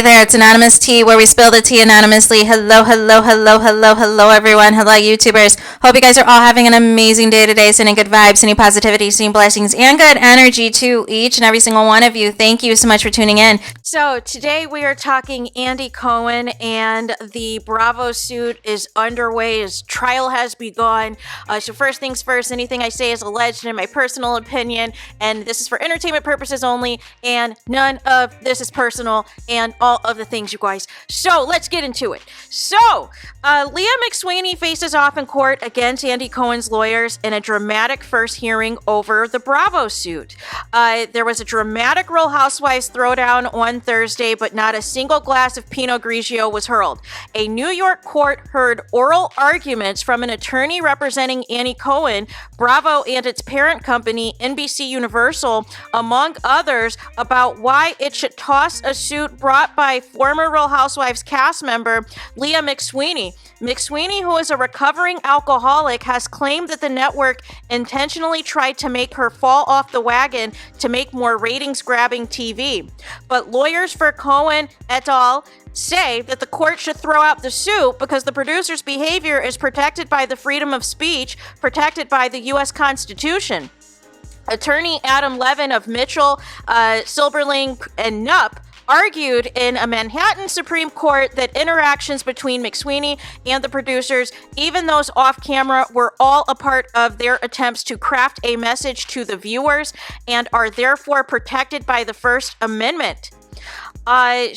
there, it's Anonymous Tea, where we spill the tea anonymously. Hello, hello, hello, hello, hello, everyone. Hello, YouTubers. Hope you guys are all having an amazing day today, sending good vibes, sending positivity, sending blessings, and good energy to each and every single one of you. Thank you so much for tuning in. So today we are talking Andy Cohen, and the Bravo suit is underway. His trial has begun. So first things first, anything I say is alleged in my personal opinion, and this is for entertainment purposes only, and none of this is personal, and all of the things, you guys. So let's get into it. So LEAH McSweeney faces off in court against Andy Cohen's lawyers in a dramatic first hearing over the Bravo suit. There was a dramatic Real Housewives throwdown on Thursday, but not a single glass of Pinot Grigio was hurled. A New York court heard oral arguments from an attorney representing Andy Cohen, Bravo, and its parent company, NBC Universal, among others, about why it should toss a suit brought by former Real Housewives cast member LEAH McSweeney. McSweeney, who is a recovering alcoholic, has claimed that the network intentionally tried to make her fall off the wagon to make more ratings-grabbing TV. But lawyers for Cohen et al. Say that the court should throw out the suit because the producer's behavior is protected by the freedom of speech, protected by the U.S. Constitution. Attorney Adam Levin of Mitchell, Silberling, and Knupp argued in a Manhattan Supreme Court that interactions between McSweeney and the producers, even those off camera, were all a part of their attempts to craft a message to the viewers and are therefore protected by the First Amendment. Then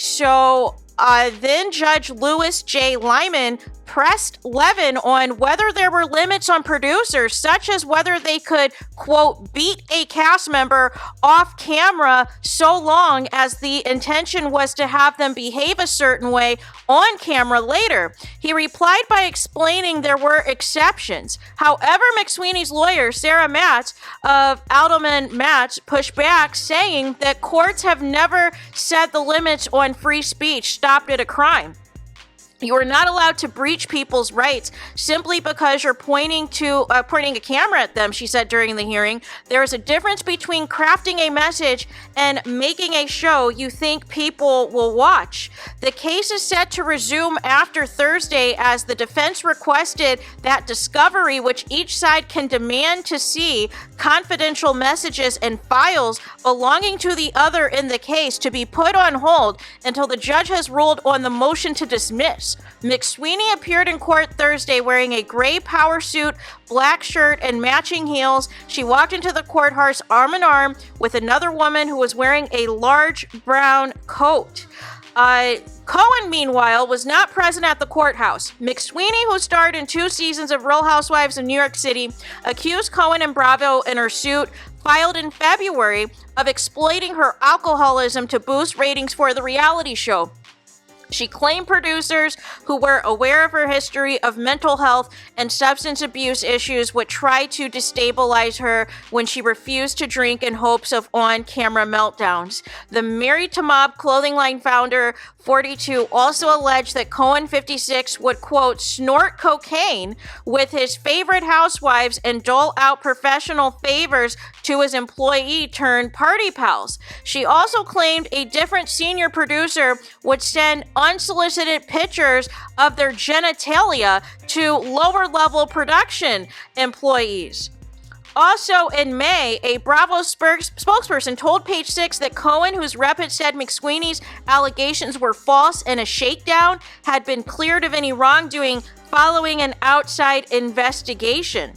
Judge Louis J. Lyman pressed Levin on whether there were limits on producers, such as whether they could, quote, beat a cast member off camera so long as the intention was to have them behave a certain way on camera later. He replied by explaining there were exceptions. However, McSweeney's lawyer, Sarah Matz of Alderman Matz, pushed back, saying that courts have never said the limits on free speech stopped at a crime. You are not allowed to breach people's rights simply because you're pointing a camera at them, she said during the hearing. There is a difference between crafting a message and making a show you think people will watch. The case is set to resume after Thursday as the defense requested that discovery, which each side can demand to see confidential messages and files belonging to the other in the case, to be put on hold until the judge has ruled on the motion to dismiss. McSweeney appeared in court Thursday wearing a gray power suit, black shirt, and matching heels. She walked into the courthouse arm in arm with another woman who was wearing a large brown coat. Cohen, meanwhile, was not present at the courthouse. McSweeney, who starred in 2 seasons of Real Housewives of New York City, accused Cohen and Bravo in her suit filed in February of exploiting her alcoholism to boost ratings for the reality show. She claimed producers who were aware of her history of mental health and substance abuse issues would try to destabilize her when she refused to drink in hopes of on-camera meltdowns. The Married to Mob clothing line founder, 42, also alleged that Cohen, 56, would, quote, snort cocaine with his favorite housewives and dole out professional favors to his employee-turned-party pals. She also claimed a different senior producer would send unsolicited pictures of their genitalia to lower-level production employees. Also in May, a Bravo spokesperson told Page 6 that Cohen, whose rep had said McSweeney's allegations were false and a shakedown, had been cleared of any wrongdoing following an outside investigation.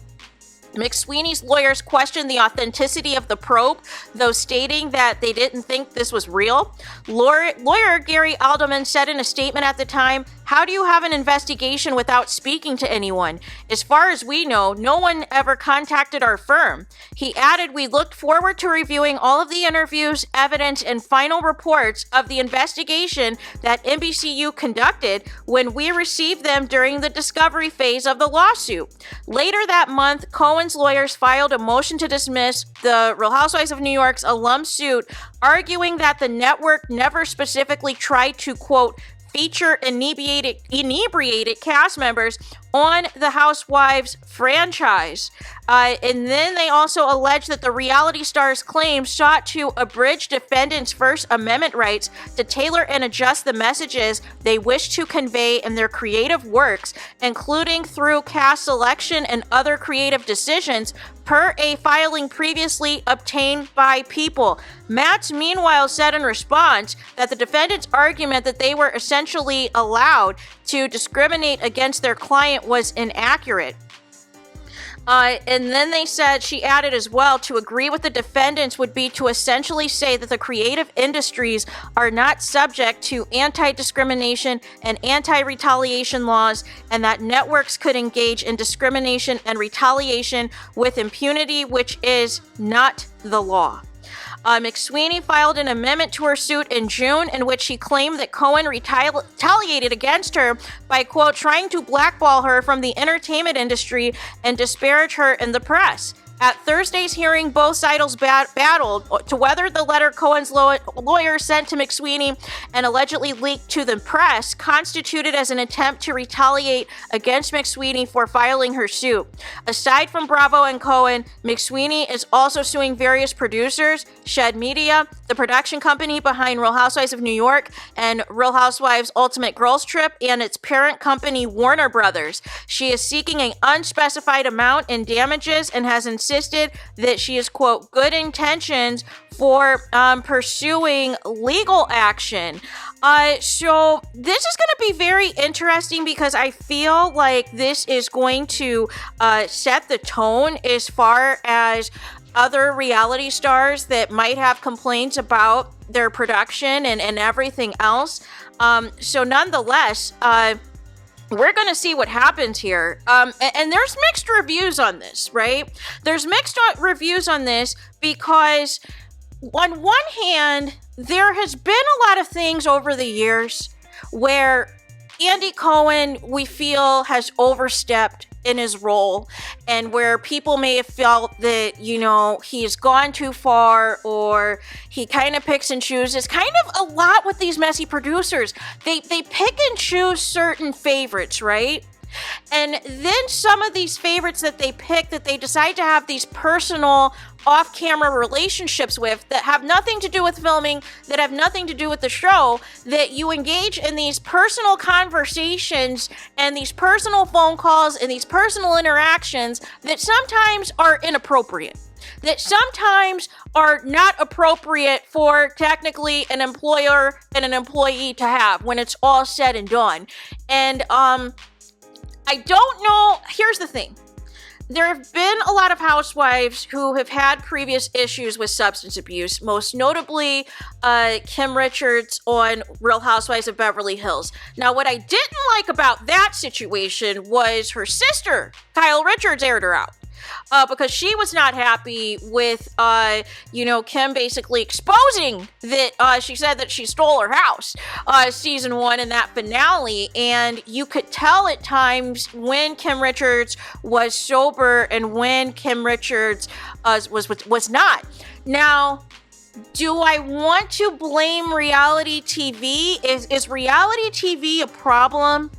McSweeney's lawyers questioned the authenticity of the probe, though stating that they didn't think this was real. Lawyer Gary Alderman said in a statement at the time, "How do you have an investigation without speaking to anyone? As far as we know, no one ever contacted our firm." He added, "We looked forward to reviewing all of the interviews, evidence, and final reports of the investigation that NBCU conducted when we received them during the discovery phase of the lawsuit." Later that month, Cohen's lawyers filed a motion to dismiss the Real Housewives of New York's alum suit, arguing that the network never specifically tried to, quote, feature inebriated cast members on the Housewives franchise. And then they also allege that the reality stars' claims sought to abridge defendants' First Amendment rights to tailor and adjust the messages they wish to convey in their creative works, including through cast selection and other creative decisions, per a filing previously obtained by People. Matz, meanwhile, said in response that the defendant's argument that they were essentially allowed to discriminate against their client was inaccurate. And then they said, she added as well, to agree with the defendants would be to essentially say that the creative industries are not subject to anti-discrimination and anti-retaliation laws, and that networks could engage in discrimination and retaliation with impunity, which is not the law. McSweeney filed an amendment to her suit in June in which she claimed that Cohen retaliated against her by, quote, trying to blackball her from the entertainment industry and disparage her in the press. At Thursday's hearing, both sides battled to whether the letter Cohen's lawyer sent to McSweeney and allegedly leaked to the press constituted as an attempt to retaliate against McSweeney for filing her suit. Aside from Bravo and Cohen, McSweeney is also suing various producers, Shed Media, the production company behind Real Housewives of New York and Real Housewives Ultimate Girls Trip, and its parent company, Warner Brothers. She is seeking an unspecified amount in damages and has insisted that she has, quote, good intentions for pursuing legal action. So this is going to be very interesting because I feel like this is going to set the tone as far as other reality stars that might have complaints about their production and everything else. So nonetheless, we're going to see what happens here. And there's mixed reviews on this, right? There's mixed reviews on this because on one hand, there has been a lot of things over the years where Andy Cohen, we feel, has overstepped in his role, and where people may have felt that, you know, he's gone too far or he kind of picks and chooses. Kind of a lot with these messy producers. They pick and choose certain favorites, right? And then some of these favorites that they pick, that they decide to have these personal off-camera relationships with that have nothing to do with filming, that have nothing to do with the show, that you engage in these personal conversations and these personal phone calls and these personal interactions that sometimes are inappropriate, that sometimes are not appropriate for technically an employer and an employee to have when it's all said and done. And I don't know. Here's the thing. There have been a lot of housewives who have had previous issues with substance abuse, most notably Kim Richards on Real Housewives of Beverly Hills. Now, what I didn't like about that situation was her sister, Kyle Richards, aired her out. Because she was not happy with, Kim basically exposing that she said that she stole her house, season 1 in that finale. And you could tell at times when Kim Richards was sober and when Kim Richards was not. Now, do I want to blame reality TV? Is reality TV a problem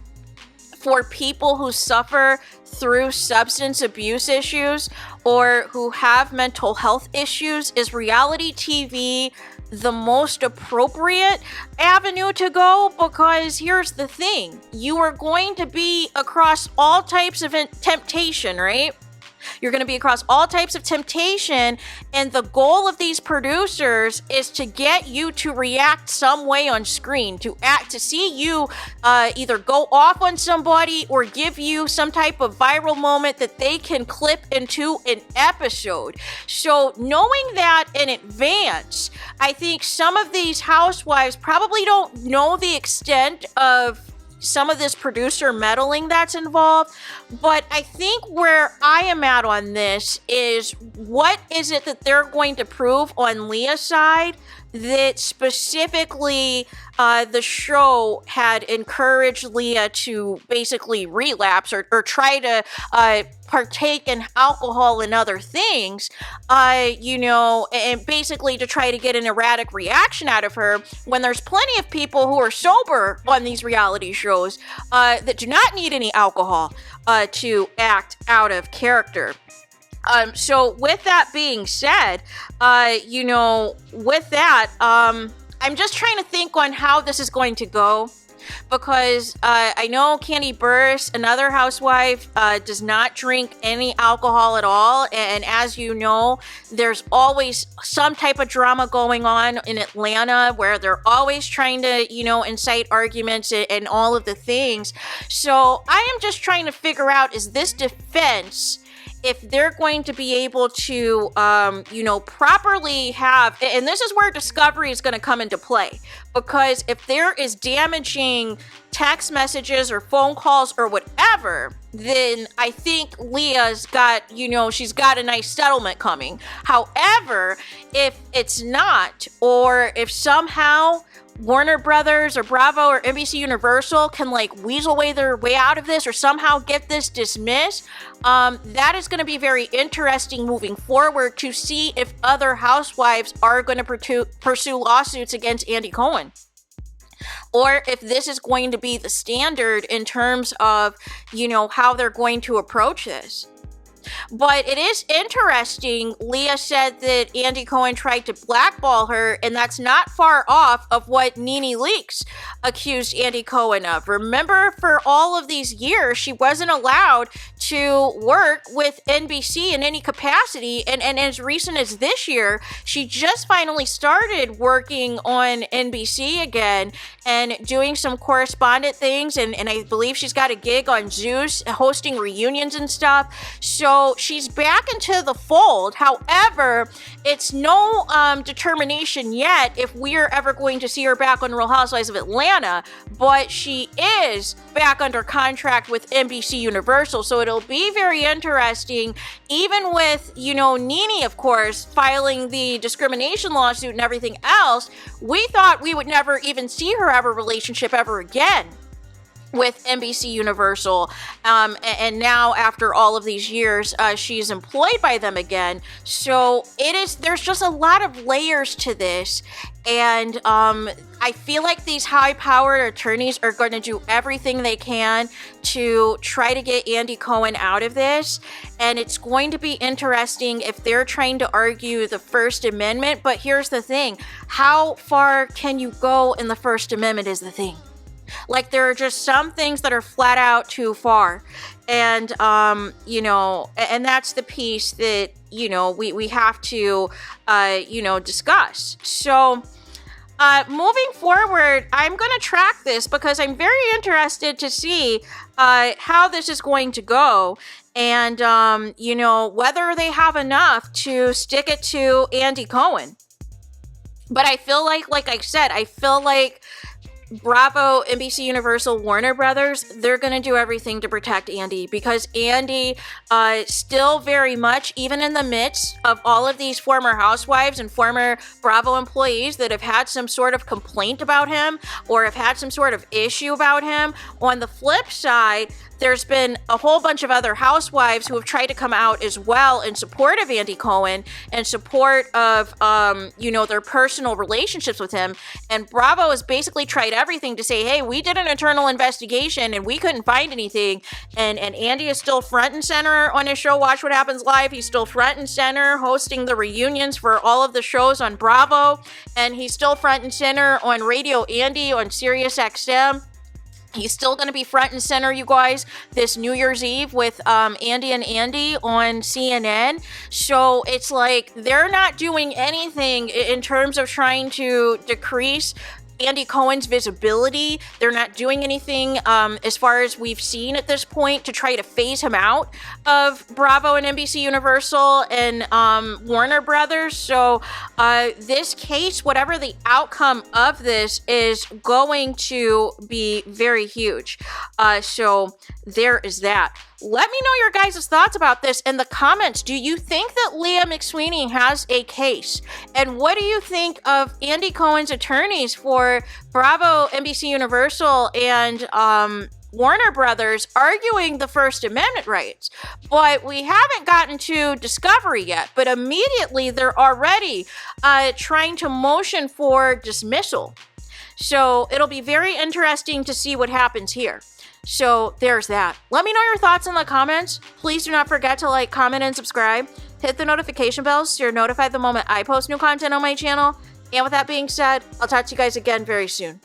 for people who suffer through substance abuse issues or who have mental health issues? Is reality TV the most appropriate avenue to go? Because here's the thing, you are going to be across all types of temptation, right? You're going to be across all types of temptation, and the goal of these producers is to get you to react some way on screen, to see you either go off on somebody or give you some type of viral moment that they can clip into an episode. So knowing that in advance, I think some of these housewives probably don't know the extent of some of this producer meddling that's involved. But I think where I am at on this is, what is it that they're going to prove on LEAH's side that specifically the show had encouraged Leah to basically relapse or try to partake in alcohol and other things, and basically to try to get an erratic reaction out of her, when there's plenty of people who are sober on these reality shows that do not need any alcohol to act out of character. So with that being said, with that, I'm just trying to think on how this is going to go, because I know Candy Burris, another housewife, does not drink any alcohol at all. And as you know, there's always some type of drama going on in Atlanta where they're always trying to, incite arguments and all of the things. So I am just trying to figure out, is this defense, if they're going to be able to, properly have, and this is where discovery is going to come into play, because if there is damaging text messages or phone calls or whatever, then I think Leah's got, she's got a nice settlement coming. However, if it's not, or if somehow Warner Brothers or Bravo or NBC Universal can weasel their way out of this or somehow get this dismissed, that is going to be very interesting moving forward to see if other housewives are going to pursue lawsuits against Andy Cohen, or if this is going to be the standard in terms of, how they're going to approach this. But it is interesting. Leah said that Andy Cohen tried to blackball her, and that's not far off of what Nene Leakes accused Andy Cohen of. Remember, for all of these years, she wasn't allowed to work with NBC in any capacity, and as recent as this year, she just finally started working on NBC again and doing some correspondent things, and I believe she's got a gig on Zeus hosting reunions and stuff. So she's back into the fold. However, it's no determination yet if we're ever going to see her back on Real Housewives of Atlanta, but she is back under contract with NBC Universal. So it'll be very interesting, even with, Nene, of course, filing the discrimination lawsuit and everything else. We thought we would never even see her have a relationship ever again with NBC Universal, and now after all of these years, she's employed by them again. So there's just a lot of layers to this, and I feel like these high-powered attorneys are going to do everything they can to try to get Andy Cohen out of this, and it's going to be interesting if they're trying to argue the First Amendment. But here's the thing: how far can you go in the First Amendment is the thing. There are just some things that are flat out too far. And, and that's the piece that, we have to, discuss. So, moving forward, I'm going to track this because I'm very interested to see how this is going to go. And, whether they have enough to stick it to Andy Cohen. But I feel like I said, Bravo, NBC Universal, Warner Brothers, they're going to do everything to protect Andy, because Andy still very much, even in the midst of all of these former housewives and former Bravo employees that have had some sort of complaint about him or have had some sort of issue about him, on the flip side, there's been a whole bunch of other housewives who have tried to come out as well in support of Andy Cohen and support of, their personal relationships with him. And Bravo has basically tried everything to say, hey, we did an internal investigation and we couldn't find anything. And Andy is still front and center on his show, Watch What Happens Live. He's still front and center hosting the reunions for all of the shows on Bravo. And he's still front and center on Radio Andy on Sirius XM. He's still going to be front and center, you guys, this New Year's Eve with Andy and Andy on CNN. So it's like they're not doing anything in terms of trying to decrease Andy Cohen's visibility. They're not doing anything as far as we've seen at this point to try to phase him out of Bravo and NBC Universal and Warner Brothers. So this case, whatever the outcome of this, is going to be very huge. So there is that. Let me know your guys' thoughts about this in the comments. Do you think that Leah McSweeney has a case? And what do you think of Andy Cohen's attorneys for Bravo, NBC Universal, and Warner Brothers arguing the First Amendment rights? But we haven't gotten to discovery yet, but immediately they're already trying to motion for dismissal. So it'll be very interesting to see what happens here. So there's that. Let me know your thoughts in the comments. Please do not forget to like, comment, and subscribe. Hit the notification bell so you're notified the moment I post new content on my channel. And with that being said, I'll talk to you guys again very soon.